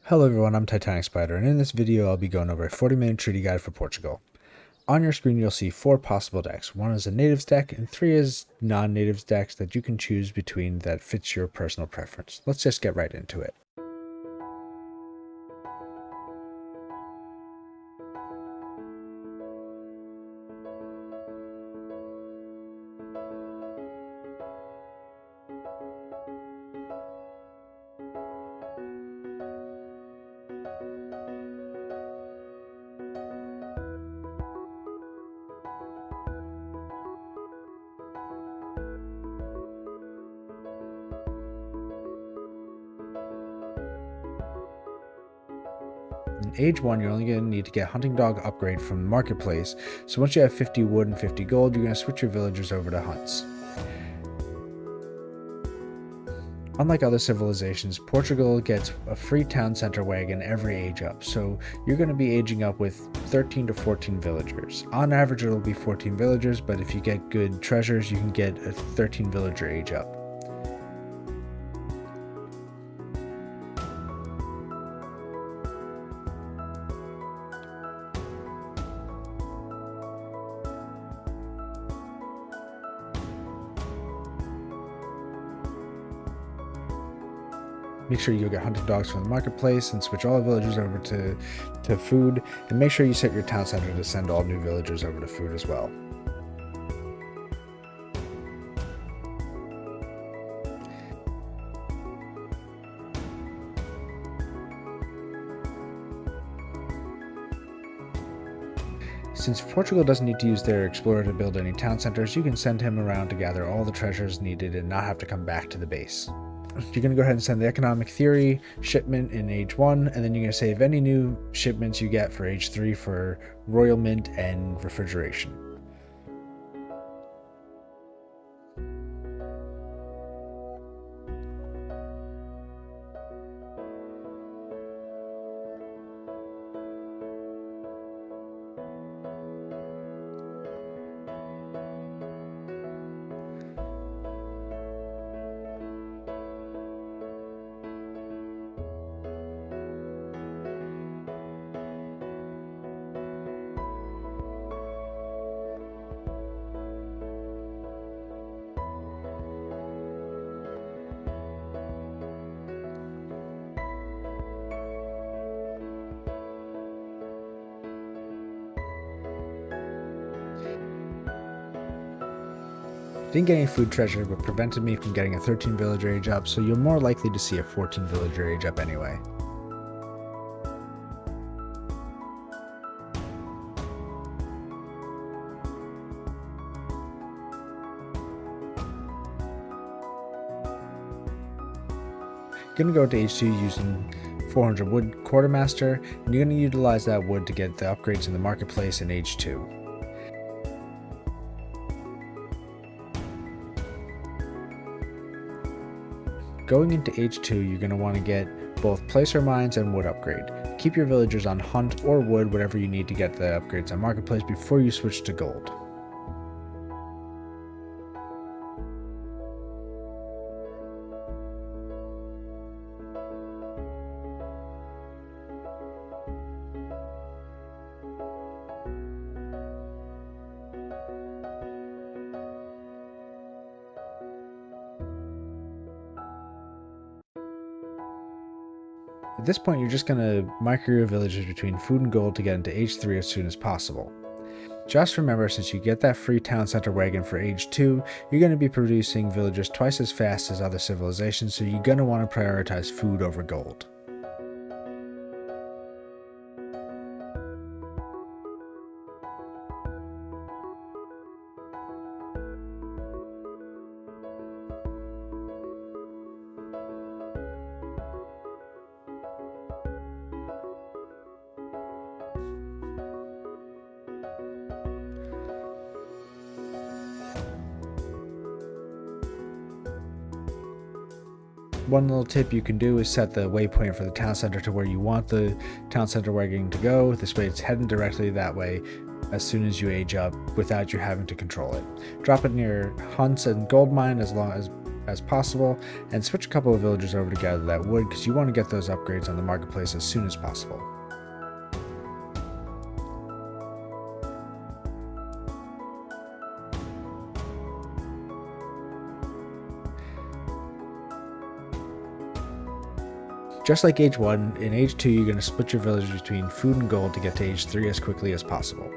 Hello everyone, I'm Titanic Spider, and in this video I'll be going over a 40-minute treaty guide for Portugal. On your screen you'll see 4 possible decks. 1 is a natives deck, and 3 is non-natives decks that you can choose between that fits your personal preference. Let's just get right into it. In Age 1, you're only going to need to get Hunting Dog upgrade from the marketplace, so once you have 50 wood and 50 gold, you're going to switch your villagers over to hunts. Unlike other civilizations, Portugal gets a free town center wagon every age up, so you're going to be aging up with 13 to 14 villagers. On average it'll be 14 villagers, but if you get good treasures you can get a 13 villager age up. Make sure you get hunting dogs from the marketplace and switch all the villagers over to food, and make sure you set your town center to send all new villagers over to food as well. Since Portugal doesn't need to use their explorer to build any town centers, you can send him around to gather all the treasures needed and not have to come back to the base. You're going to go ahead and send the economic theory shipment in Age 1, and then you're going to save any new shipments you get for Age 3 for royal mint and refrigeration. Didn't get any food treasure, but prevented me from getting a 13 villager age up, so you're more likely to see a 14 villager age up anyway. Gonna go to Age 2 using 400 wood quartermaster, and you're gonna utilize that wood to get the upgrades in the marketplace in Age 2. Going into Age 2, you're going to want to get both placer mines and wood upgrade. Keep your villagers on hunt or wood, whatever you need to get the upgrades on marketplace before you switch to gold. At this point, you're just going to micro your villagers between food and gold to get into Age 3 as soon as possible. Just remember, since you get that free town center wagon for Age 2, you're going to be producing villagers twice as fast as other civilizations, so you're going to want to prioritize food over gold. One little tip you can do is set the waypoint for the town center to where you want the town center wagon to go. This way it's heading directly that way as soon as you age up without you having to control it. Drop it near hunts and gold mine as possible, and switch a couple of villagers over to gather that wood because you want to get those upgrades on the marketplace as soon as possible. Just like age 1, in age 2 you're going to split your villagers between food and gold to get to age 3 as quickly as possible.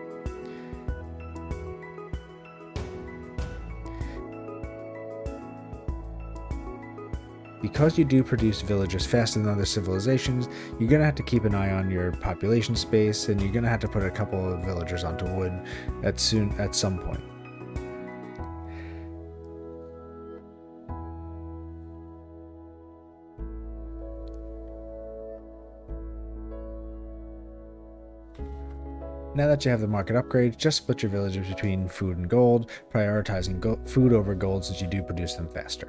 Because you do produce villagers faster than other civilizations, you're going to have to keep an eye on your population space, and you're going to have to put a couple of villagers onto wood at some point. Now that you have the market upgrades, just split your villagers between food and gold, prioritizing food over gold since you do produce them faster.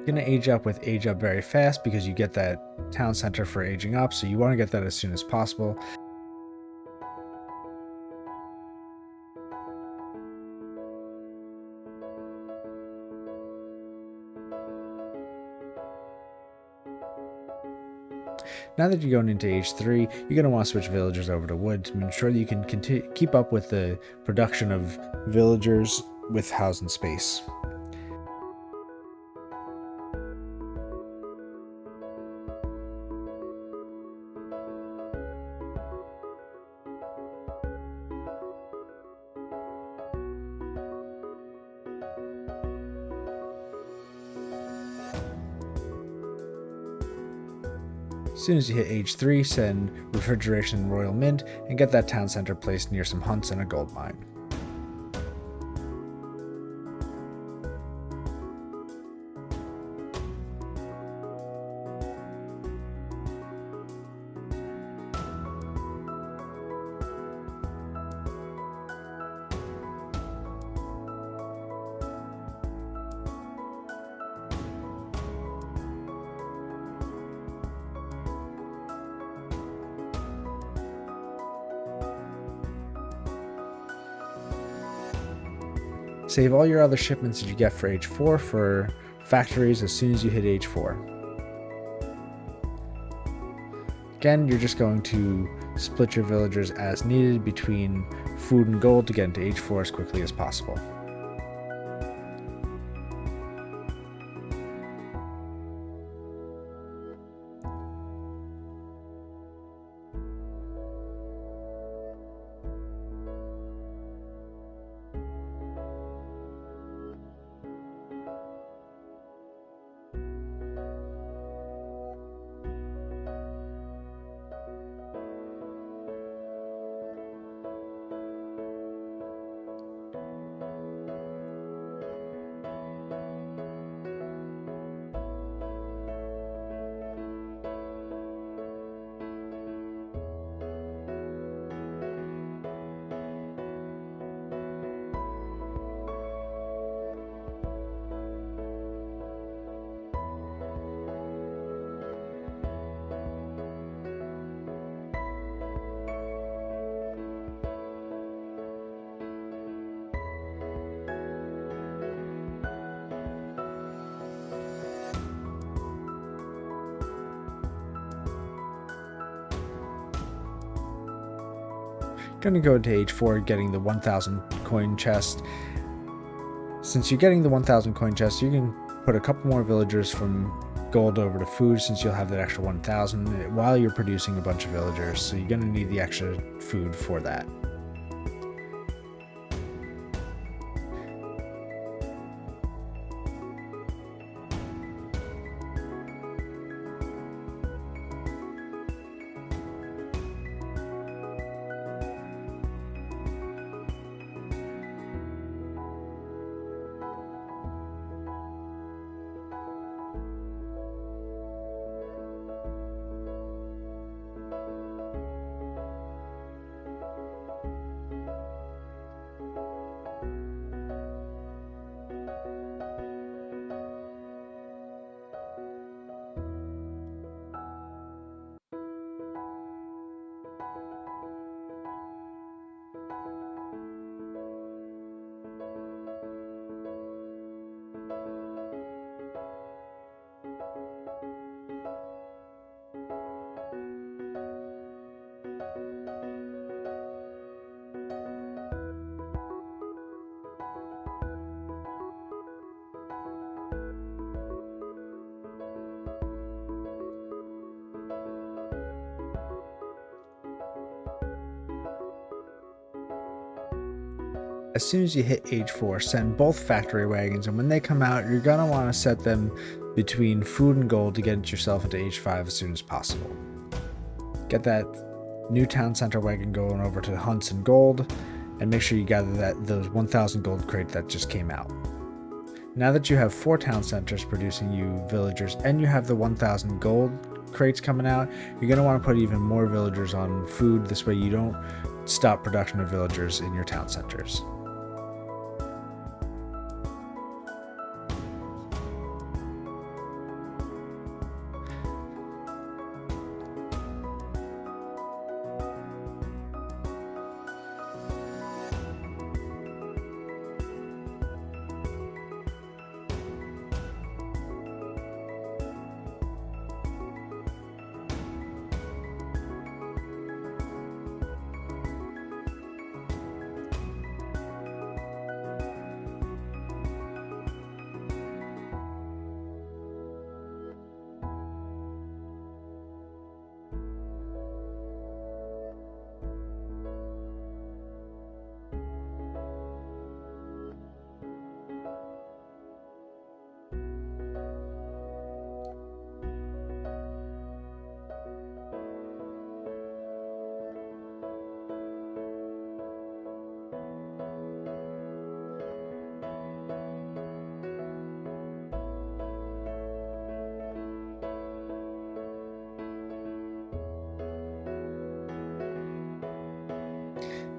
You're going to age up with age up very fast because you get that town center for aging up, so you want to get that as soon as possible. Now that you're going into age 3, you're going to want to switch villagers over to wood to ensure that you can keep up with the production of villagers with housing space. As soon as you hit age 3, send refrigeration and royal mint and get that town center placed near some hunts and a gold mine. Save all your other shipments that you get for age 4 for factories as soon as you hit age 4. Again, you're just going to split your villagers as needed between food and gold to get into age 4 as quickly as possible. Going to go into age 4, getting the 1,000 coin chest. Since you're getting the 1,000 coin chest, you can put a couple more villagers from gold over to food, since you'll have that extra 1,000 while you're producing a bunch of villagers, so you're going to need the extra food for that. As soon as you hit age 4, send both factory wagons, and when they come out, you're going to want to set them between food and gold to get yourself into age 5 as soon as possible. Get that new town center wagon going over to hunts and gold, and make sure you gather those 1,000 gold crate that just came out. Now that you have 4 town centers producing you villagers, and you have the 1,000 gold crates coming out, you're going to want to put even more villagers on food. This way you don't stop production of villagers in your town centers.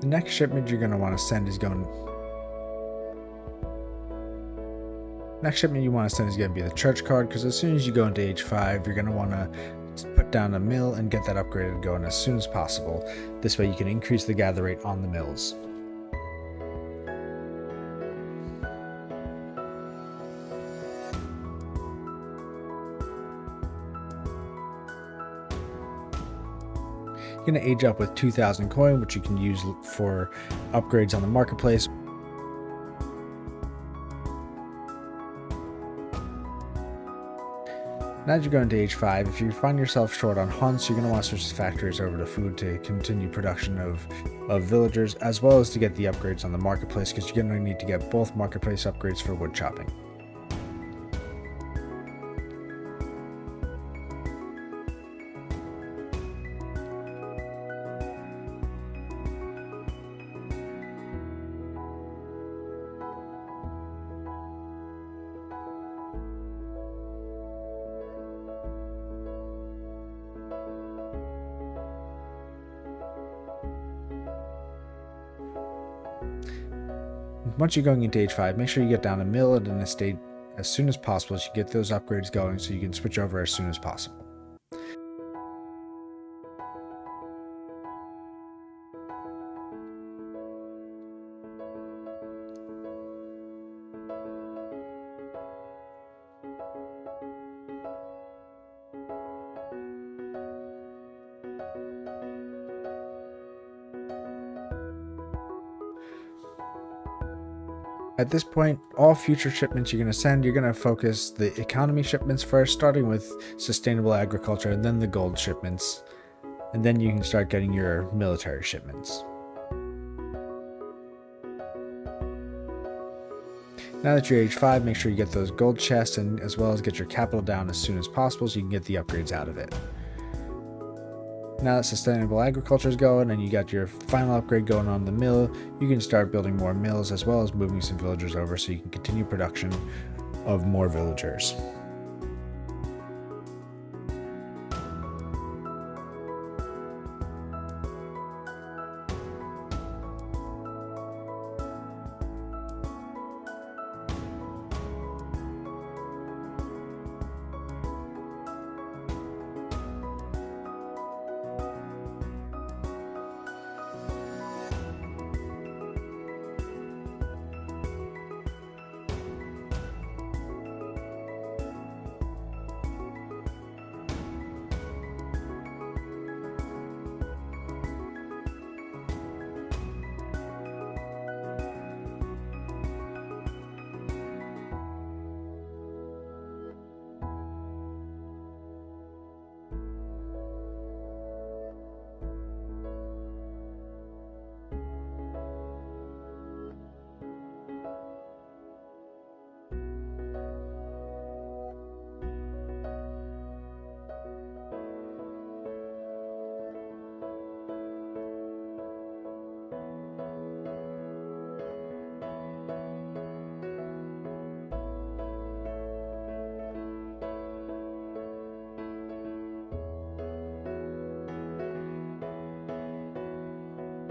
The next shipment you're going to want to send is going to be the church card, because as soon as you go into age 5, you're going to want to put down a mill and get that upgraded going as soon as possible. This way you can increase the gather rate on the mills. You're going to age up with 2,000 coin, which you can use for upgrades on the marketplace. Now that you're going to age 5, if you find yourself short on hunts, you're going to want to switch the factories over to food to continue production of villagers, as well as to get the upgrades on the marketplace, because you're going to need to get both marketplace upgrades for wood chopping. Once you're going into age 5, make sure you get down a mill and an estate as soon as possible so you get those upgrades going so you can switch over as soon as possible. At this point, all future shipments you're going to send, you're going to focus the economy shipments first, starting with sustainable agriculture, and then the gold shipments. And then you can start getting your military shipments. Now that you're age 5, make sure you get those gold chests, and as well as get your capital down as soon as possible so you can get the upgrades out of it. Now that sustainable agriculture is going and you got your final upgrade going on the mill, you can start building more mills as well as moving some villagers over so you can continue production of more villagers.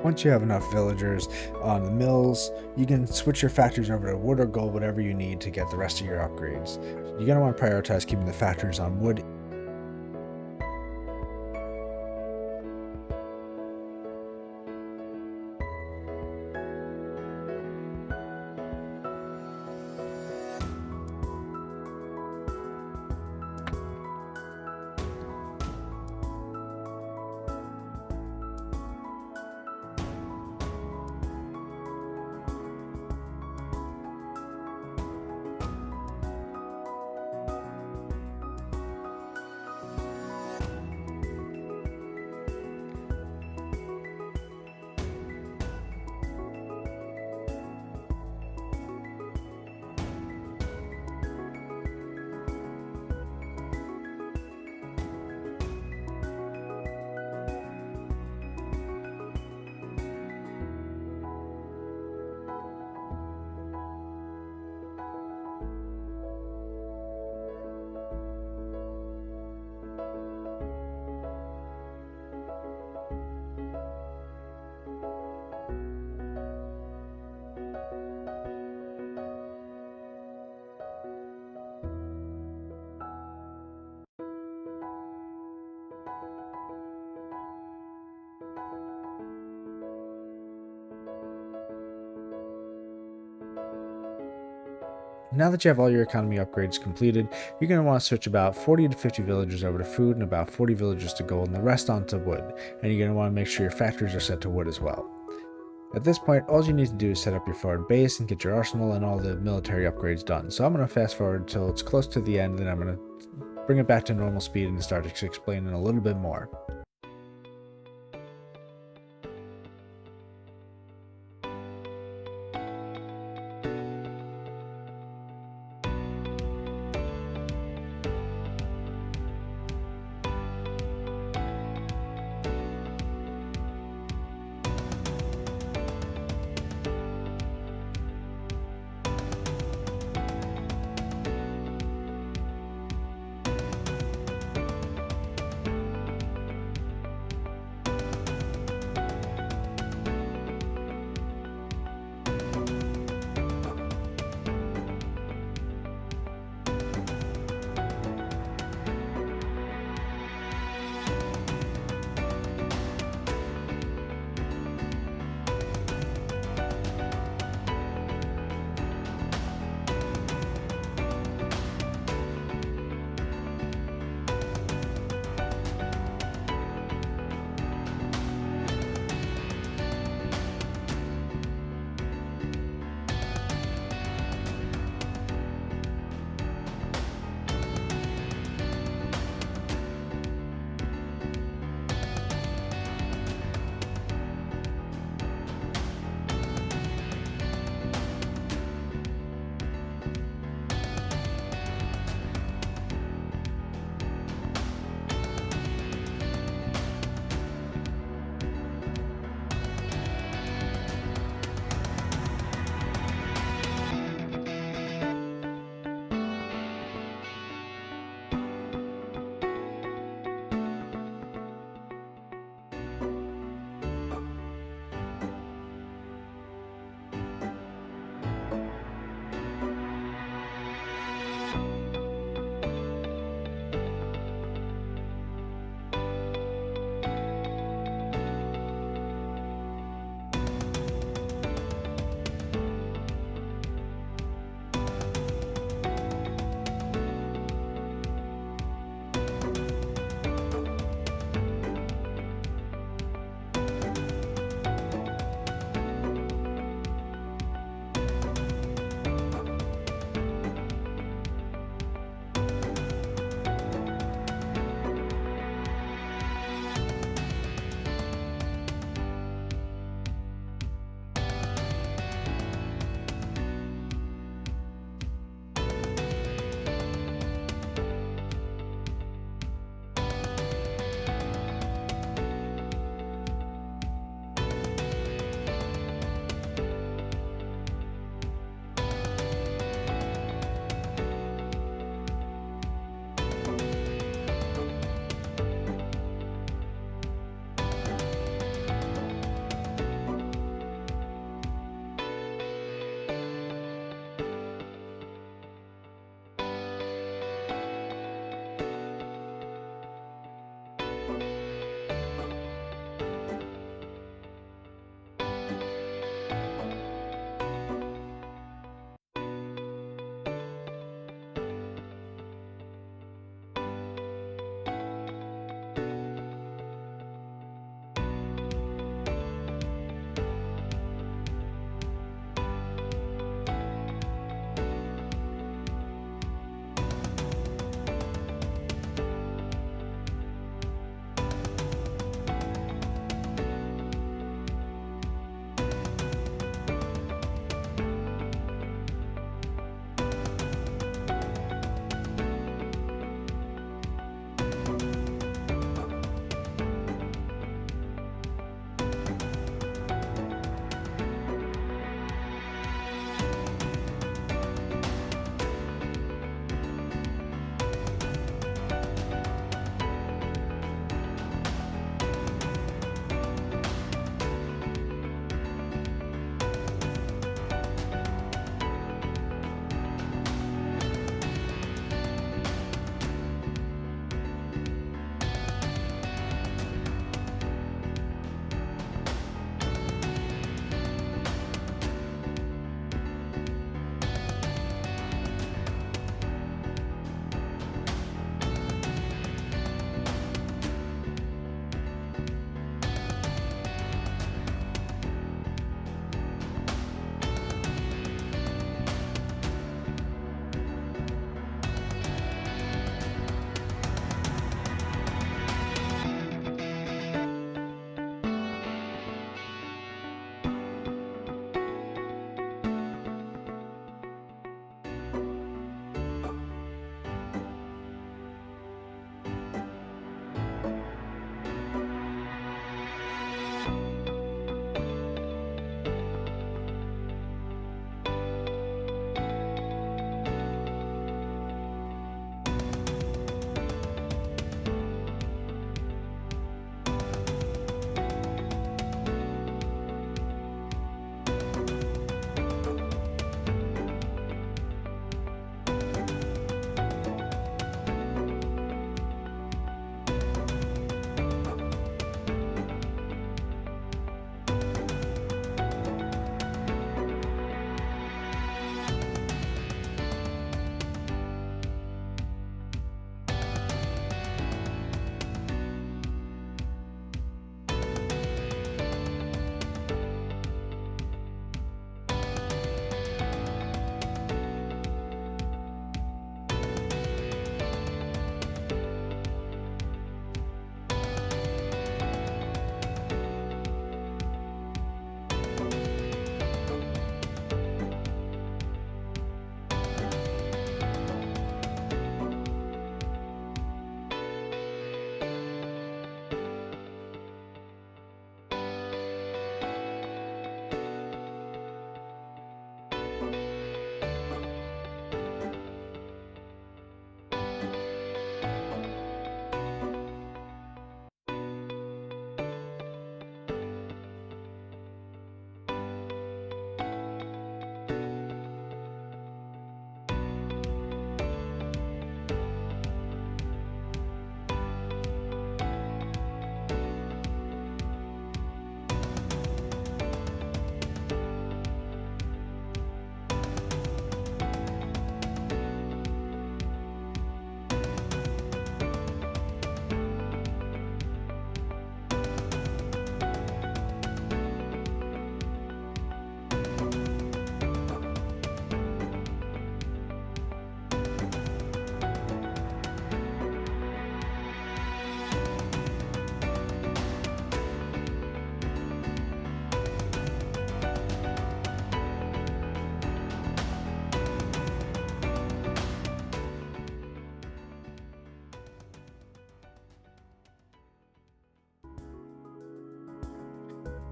Once you have enough villagers on the mills, you can switch your factories over to wood or gold, whatever you need to get the rest of your upgrades. You're going to want to prioritize keeping the factories on wood. Now that you have all your economy upgrades completed, you're going to want to switch about 40 to 50 villagers over to food and about 40 villagers to gold and the rest onto wood. And you're going to want to make sure your factories are set to wood as well. At this point, all you need to do is set up your forward base and get your arsenal and all the military upgrades done. So I'm going to fast forward until it's close to the end, and I'm going to bring it back to normal speed and start explaining a little bit more.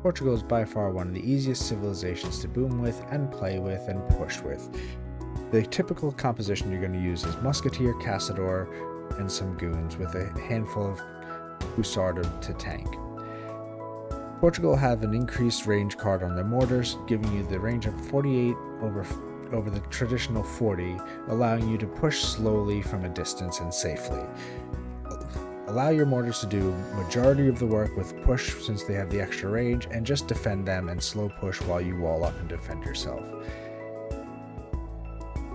Portugal is by far one of the easiest civilizations to boom with and play with and push with. The typical composition you're going to use is musketeer, caçador, and some goons with a handful of hussar to tank. Portugal have an increased range card on their mortars, giving you the range of 48 over the traditional 40, allowing you to push slowly from a distance and safely. Allow your mortars to do majority of the work with push since they have the extra range, and just defend them and slow push while you wall up and defend yourself.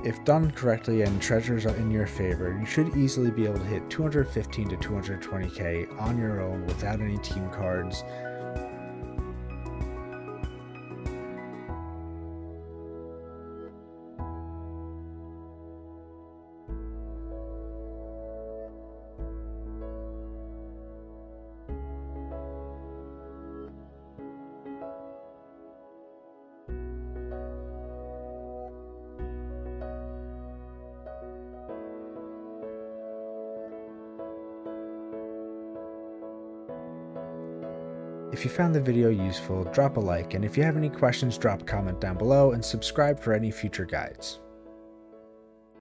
If done correctly and treasures are in your favor, you should easily be able to hit 215 to 220k on your own without any team cards. If you found the video useful, drop a like, and if you have any questions, drop a comment down below and subscribe for any future guides.